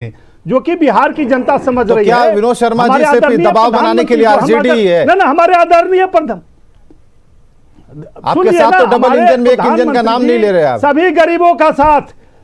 जो कि बिहार की जनता समझ तो रही क्या है। विनोद शर्मा जी से दबाव बनाने के लिए आरजेडी है? ना हमारे आदरणीय प्रधान, आपके साथ तो डबल इंजन में एक इंजन का नाम नहीं ले रहे आप। सभी गरीबों का साथ,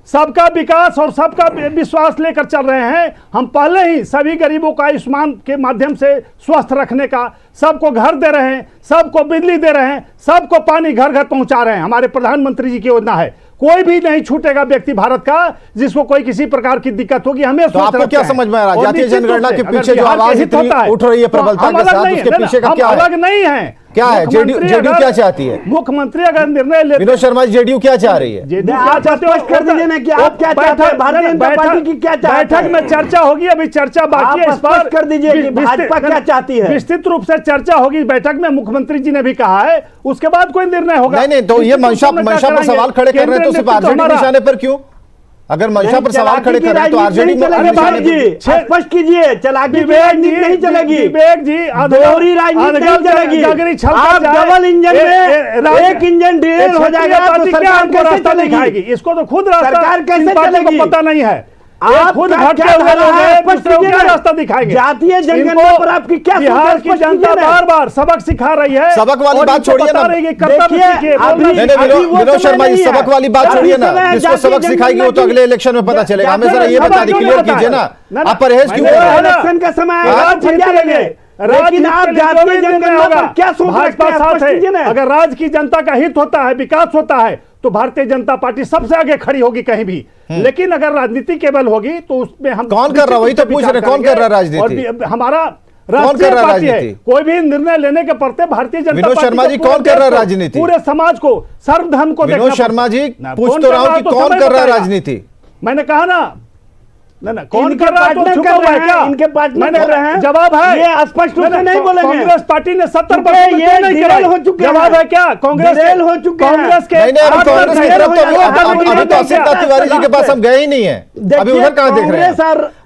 सबका विकास और सबका विश्वास लेकर चल रहे हैं। हम पहले ही सभी गरीबों का आयुष्मान के माध्यम से स्वस्थ रखने का, सबको घर दे रहे हैं, सबको बिजली दे रहे हैं, सबको पानी घर घर पहुंचा रहे हैं। हमारे प्रधानमंत्री जी की योजना है, कोई भी नहीं छूटेगा व्यक्ति भारत का जिसको कोई किसी प्रकार की दिक्कत होगी। हमें तो आपको क्या समझ में आ रहा है? जातीय जनगणना के पीछे जो आवाज उठ रही है प्रबलता के साथ, उसके पीछे का क्या है? अलग नहीं है। क्या है? जेडीयू क्या चाहती है? मुख्यमंत्री अगर निर्णय ले, विनोद शर्मा जी जेडीयू क्या चाह रही है? आप कर दीजिए ना कि आप क्या चाहते हैं, भारतीय जनता पार्टी की क्या चाहते हैं? बैठक में चर्चा होगी, अभी चर्चा बाकी है। इस पर कर दीजिए कि भाजपा क्या चाहती है, विस्तृत रूप से चर्चा होगी बैठक में। मुख्यमंत्री जी ने भी कहा है, उसके बाद कोई निर्णय होगा। नहीं, तो ये मंशा पर सवाल खड़े कर रहे हैं, तो सिर्फ आरजेडी निशाने पर क्यों? अगर मंशा पर सवाल खड़े कर रहे हैं तो आरजेडी स्पष्ट कीजिए, चलाकी राजनीति नहीं चलेगी। विवेक जी, दोहरी राजनीति नहीं चलेगी। आप डबल इंजन में एक इंजन डिरेल हो जाएगा तो सरकार को रास्ता दिखाएगी। इसको तो खुद सरकार कैसे चलेगी पता नहीं है। आप खुद रास्ता दिखाएंगे। जातीय जनगणना पर आपकी क्या बिहार की जनता बार बार सबक सिखा रही है। सबक वाली बात छोड़िए ना, विनोद शर्मा जी सबक वाली बात छोड़िए ना, जिसको सबक सिखाएगी वो तो अगले इलेक्शन में पता चलेगा। हमें जरा ये बता दी, क्लियर कीजिए ना, आप परहेज क्यों कर रहे हैं? इलेक्शन का समय लेकिन आप जातीय जनगणना पर क्या सोच रहे हैं? अगर राज्य की जनता का हित होता है, विकास होता है, तो भारतीय जनता पार्टी सबसे आगे खड़ी होगी कहीं भी। लेकिन अगर राजनीति केवल होगी तो उसमें हम कौन कर रहा है? वही तो पूछ रहे, कौन कर रहा है राजनीति? हमारा कौन कर रहा है राजनीति? कोई भी निर्णय लेने के प्रति भारतीय जनता विनोद शर्मा जी कौन कर रहा है राजनीति? पूरे समाज को, सर्वधर्म को। विनोद शर्मा जी पूछ तो रहा हूं कि कौन कर रहा है राजनीति? मैंने कहा ना, कौन कर रहा है? क्या इनके पार्टनर कर रहे हैं? जवाब है, ये स्पष्ट रूप से नहीं बोलेंगे। कांग्रेस पार्टी ने 70% हो चुके हैं। जवाब है क्या? कांग्रेस हो चुके हैं। कांग्रेस के तिवारी जी के पास हम गए ही नहीं है, अभी उधर कहाँ देख रहे हैं?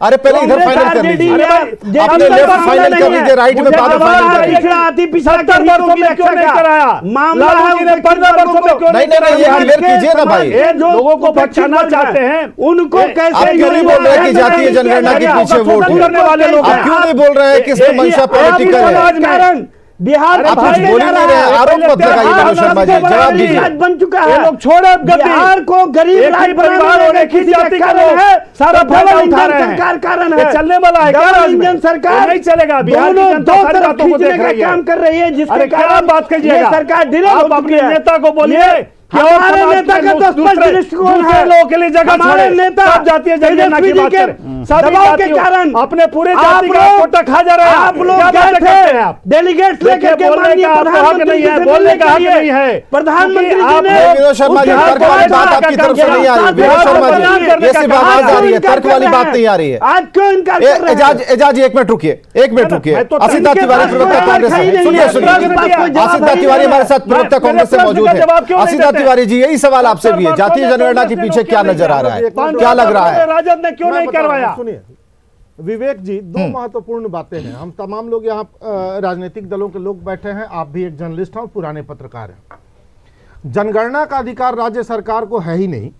अरे पहले इधर फाइनल कर लीजिए, आपने लेफ्ट फाइनल कर लीजिए, राइट में बाद में फाइनल कर लीजिए। 70 वर्षों में क्यों नहीं कराया मामला? 15 वर्षों में क्यों नहीं? ये क्लियर कीजिए ना भाई। लोगों को बचाना चाहते हैं, उनको कैसे क्यों नहीं बोल रहे कि जातीय जनगणना के पीछे वोट करने वाले लोग आप क्यों नहीं बोल रहे हैं कि इसमें मंशा पॉलिटिकल है? बिहार आप कुछ बोल ही नहीं रहे, आरोप मत लगाइए विनोद शर्मा जी, जवाब दीजिए। बन चुका है, लोग छोड़े बिहार को गरीब राज्य परिवार एक ही जाति का लोग है, सारा फायदा उठा रहे हैं। सरकार कारण है, चलने वाला है क्या? इंजन सरकार नहीं चलेगा। बिहार की जनता सारी बातों को देख रही है, काम कर रही है, जिसके कारण बात कीजिएगा। सरकार डिले हो चुकी है। नेता को बोलिए, हमारे नेता का तो स्पष्ट दृष्टिकोण है, लोगों के लिए जगह हमारे नेता जातीय जनगणना की बात करें, दबाव के कारण अपने पूरे जाति का कोटा खा जा रहे हैं। आप लोग डेलीगेट्स लेकर के माननीय प्रधानमंत्री है, बोलने का हक नहीं है। प्रधानमंत्री जी ने विनोद शर्मा जी तर्क वाली बात आपकी तरफ से नहीं आ रही। विनोद शर्मा जी ये सिर्फ आवाज आ रही है, तर्क वाली बात नहीं आ रही है। आज क्यों इनकार कर रहे हैं? एजाज जी एक मिनट रुकिए, एक मिनट रुकिए। आसिता तिवारी प्रवक्ता कांग्रेस से, सुनिए आसिता तिवारी हमारे साथ प्रवक्ता कांग्रेस से मौजूद है। आसिता तिवारी जी यही सवाल आपसे भी है, जातीय जनगणना के पीछे क्या नजर आ रहा है, क्या लग रहा है? राजद ने क्यों नहीं करवाया? सुनिए विवेक जी, दो महत्वपूर्ण बातें हैं। हम तमाम लोग यहाँ राजनीतिक दलों के लोग बैठे हैं, आप भी एक जर्नलिस्ट हैं और पुराने पत्रकार हैं। जनगणना का अधिकार राज्य सरकार को है ही नहीं,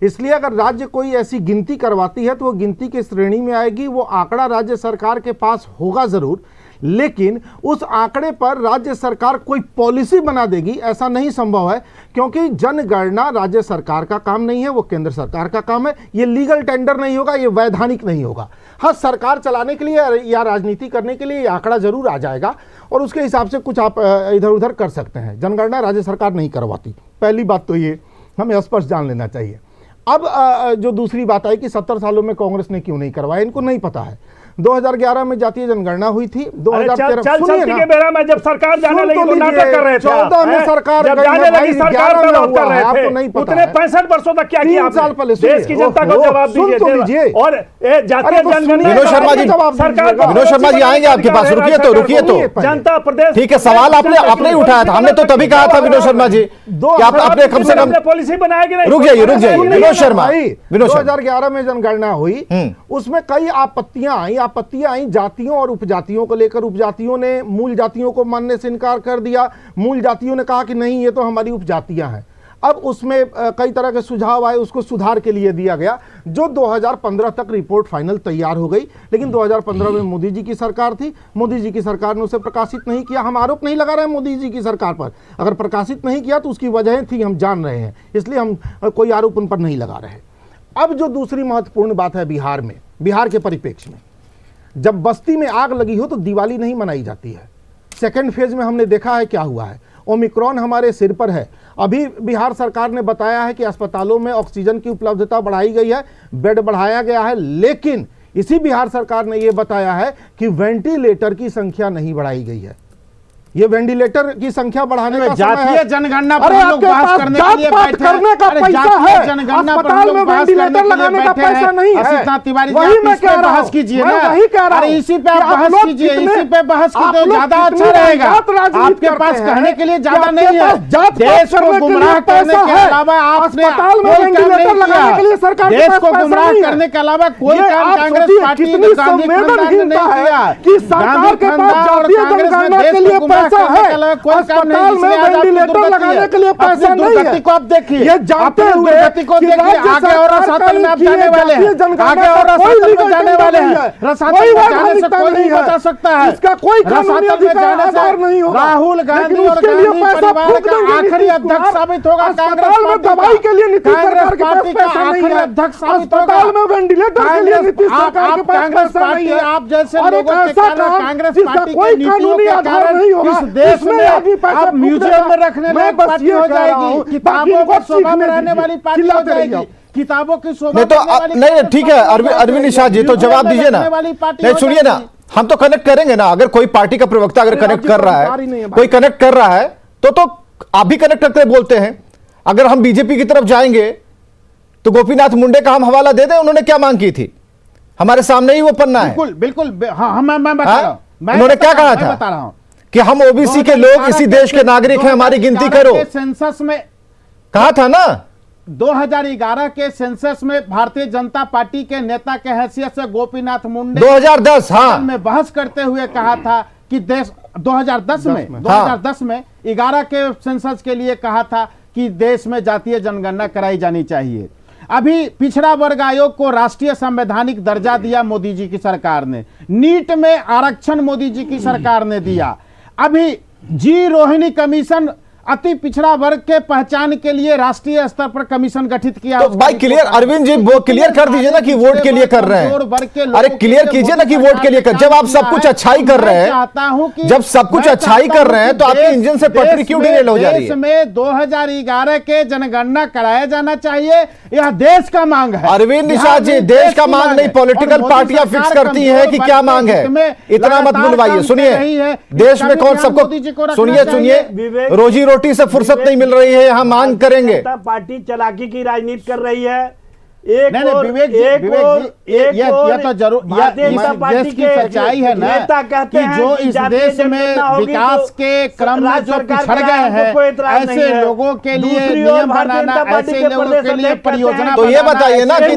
इसलिए अगर राज्य कोई ऐसी गिनती करवाती है तो वो गिनती की श्रेणी में आएगी। वो आंकड़ा राज्य सरकार के पास होगा जरूर, लेकिन उस आंकड़े पर राज्य सरकार कोई पॉलिसी बना देगी ऐसा नहीं संभव है, क्योंकि जनगणना राज्य सरकार का काम नहीं है, वो केंद्र सरकार का काम है। ये लीगल टेंडर नहीं होगा, ये वैधानिक नहीं होगा। हाँ, सरकार चलाने के लिए या राजनीति करने के लिए ये आंकड़ा जरूर आ जाएगा और उसके हिसाब से कुछ आप इधर उधर कर सकते हैं। जनगणना राज्य सरकार नहीं करवाती, पहली बात तो ये हमें स्पष्ट जान लेना चाहिए। अब जो दूसरी बात आई कि 70 सालों में कांग्रेस ने क्यों नहीं करवाया, इनको नहीं पता है। 2011 में जातीय जनगणना हुई थी, 2013 सुनिए ना, के बेरा में जब सरकार जाने लगी तो नाटक कर रहे थे। 14 में सरकार जब जाने लगी सरकार पे बात कर रहे आपको थे, नहीं पता उतने 65 वर्षों तक क्या किया? 3 साल पहले देश की जनता को जवाब दीजिए। और जातीय जनगणना विनोद शर्मा जी, सरकार, विनोद शर्मा जी आएंगे आपके पास, रुकिए तो जनता प्रदेश। ठीक है, सवाल आपने ही उठाया था, हमने तो तभी कहा था विनोद शर्मा जी कि आप अपने कम से कम पॉलिसी बनाएगी नहीं। रुक जाइए विनोद शर्मा। 2011 में जनगणना हुई, उसमें कई आपत्तियां आई जातियों और उपजातियों को लेकर। उपजातियों ने मूल जातियों को मानने से इनकार कर दिया, मूल जातियों ने कहा कि नहीं ये तो हमारी उपजातियां हैं। अब उसमें कई तरह के सुझाव आए, उसको सुधार के लिए दिया गया, जो 2015 तक रिपोर्ट फाइनल तैयार हो गई। लेकिन 2015 में मोदी जी की सरकार थी, मोदी जी की सरकार ने उसे प्रकाशित नहीं किया। हम आरोप नहीं लगा रहे हैं मोदी जी की सरकार पर, अगर प्रकाशित नहीं किया तो उसकी वजह थी, हम जान रहे हैं, इसलिए हम कोई आरोप उन पर नहीं लगा रहे हैं। अब जो दूसरी महत्वपूर्ण बात है बिहार में, बिहार के परिप्रेक्ष्य में, जब बस्ती में आग लगी हो तो दिवाली नहीं मनाई जाती है। सेकेंड फेज में हमने देखा है क्या हुआ है, ओमिक्रॉन हमारे सिर पर है। अभी बिहार सरकार ने बताया है कि अस्पतालों में ऑक्सीजन की उपलब्धता बढ़ाई गई है, बेड बढ़ाया गया है, लेकिन इसी बिहार सरकार ने यह बताया है कि वेंटिलेटर की संख्या नहीं बढ़ाई गई है। ये वेंटिलेटर की संख्या बढ़ाने का जातीय जनगणना पर हम लोग बहस करने के लिए बैठे हैं, का पैसा है, अस्पताल में वेंटिलेटर लगाने का पैसा नहीं है। वही मैं कह रहा हूं, कीजिए ना, वही कह रहा हूं, इसी पे आप बहस कीजिए, इसी पे बहस कीजिए, ज्यादा अच्छा रहेगा। आपके पास कहने के लिए ज्यादा नहीं है, देश को गुमराह करने के अलावा आपने अस्पताल में वेंटिलेटर लगाने के लिए सरकार देश को गुमराह करने के अलावा कोई काम कांग्रेस पार्टी ने नहीं किया कि सरकार के पास जातीय जनगणना के लिए पैसा है, अस्पताल में वेंटिलेटर लगाने के लिए पैसा नहीं है। को आप देखिए, ये जानते हुए को देखिए, आगे और रसातल में आप जाने वाले हैं, आगे और रसातल में जाने वाले हैं, रसातल में जाने से कोई नहीं बचा सकता है, इसका कोई कानूनी अधिकार नहीं होगा। राहुल गांधी और गांधी परिवार का आखिरी अध्यक्ष साबित होगा कांग्रेस में दवाई के लिए नीतीश सरकार के पास पैसा नहीं है, अध्यक्ष साबित होगा अस्पताल में वेंटिलेटर के लिए नीतीश सरकार के पास पैसा नहीं है। आप जैसे लोगों के कारण कांग्रेस पार्टी कोई कानूनी आधार नहीं होगा। देश में आप म्यूजियम में रखने लायक पार्टी हो जाएगी, किताबों को शोभा में रहने वाली पार्टी हो जाएगी, किताबों की शोभा तो नहीं, ठीक है अरविंद निषाद जी, तो जवाब दीजिए ना। नहीं सुनिए ना, हम तो कनेक्ट करेंगे ना, अगर कोई पार्टी का प्रवक्ता अगर कनेक्ट कर रहा है, कोई कनेक्ट कर रहा है तो आप भी कनेक्ट करके बोलते हैं। अगर हम बीजेपी की तरफ जाएंगे तो गोपीनाथ मुंडे का हम हवाला दे दें, उन्होंने क्या मांग की थी, हमारे सामने ही वो पन्ना है। बिल्कुल बिल्कुल, हाँ मैं बता रहा हूं, उन्होंने क्या कहा था, बता रहा हूं कि हम ओबीसी के लोग इसी देश के नागरिक हैं, हमारी गिनती करो। सेंसस में कहा था ना, 2011 के सेंसस में भारतीय जनता पार्टी के नेता के हैसियत से गोपीनाथ मुंडे 2010 में बहस करते हुए कहा था कि देश 2010 में 11 के सेंसस के लिए कहा था कि देश में जातीय जनगणना कराई जानी चाहिए। अभी पिछड़ा वर्ग आयोग को राष्ट्रीय संवैधानिक दर्जा दिया मोदी जी की सरकार ने, नीट में आरक्षण मोदी जी की सरकार ने दिया। अभी जी रोहिणी कमीशन अति पिछड़ा वर्ग के पहचान के लिए राष्ट्रीय स्तर पर कमीशन गठित किया। तो भाई क्लियर, अरविंद जी वो क्लियर कर दीजिए ना कि वोट के लिए कर रहे हैं। अरे क्लियर कीजिए ना कि वोट के लिए कर, जब आप सब कुछ अच्छाई कर रहे हैं, जब सब कुछ अच्छाई कर रहे हैं तो आपके इंजन से पटरी क्यों डिरेल हो जा रही है? देश में 2011 के जनगणना कराया जाना चाहिए, यह देश का मांग है। अरविंद निषाद जी, देश का मांग नहीं, पॉलिटिकल पार्टियां फिक्स करती है कि क्या मांग है, इतना मत बुलवाइए। सुनिए, देश में कौन सबको, सुनिए, रोजी रोटी से फुर्सत नहीं मिल रही है, यहाँ मांग करेंगे। पार्टी चलाकी की राजनीति कर रही है। एक तो जरूर देश की सच्चाई है ना कि जो इस देश में विकास के क्रम में जो पिछड़ गए हैं, ऐसे लोगों के लिए नियम बनाना, ऐसे लोगों के लिए परियोजना, तो ये बताइए ना कि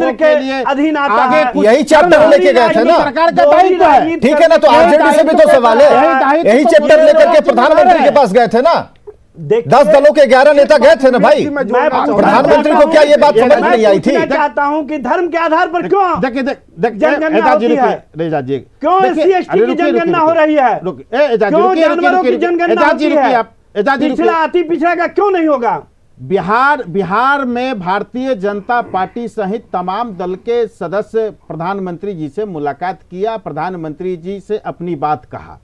आगे यही चैप्टर लेके गए थे ना सरकार का दायित्व है, ठीक है ना? तो आरजेडी से भी तो सवाल है, यही चैप्टर लेकर के प्रधानमंत्री के पास गए थे ना, 10 दलों के 11 नेता गए थे ना भाई। प्रधानमंत्री को क्या ये बात समझ नहीं आई थी? मैं चाहता हूं कि धर्म के आधार पर क्यों जनगणना होती है, क्यों SC/ST की जनगणना हो रही है, क्यों जानवरों की जनगणना होती है, पिछड़ा अति पिछड़ा का क्यों नहीं होगा? बिहार में भारतीय जनता पार्टी सहित तमाम दल के सदस्य प्रधानमंत्री जी से मुलाकात किया, प्रधानमंत्री जी से अपनी बात कहा।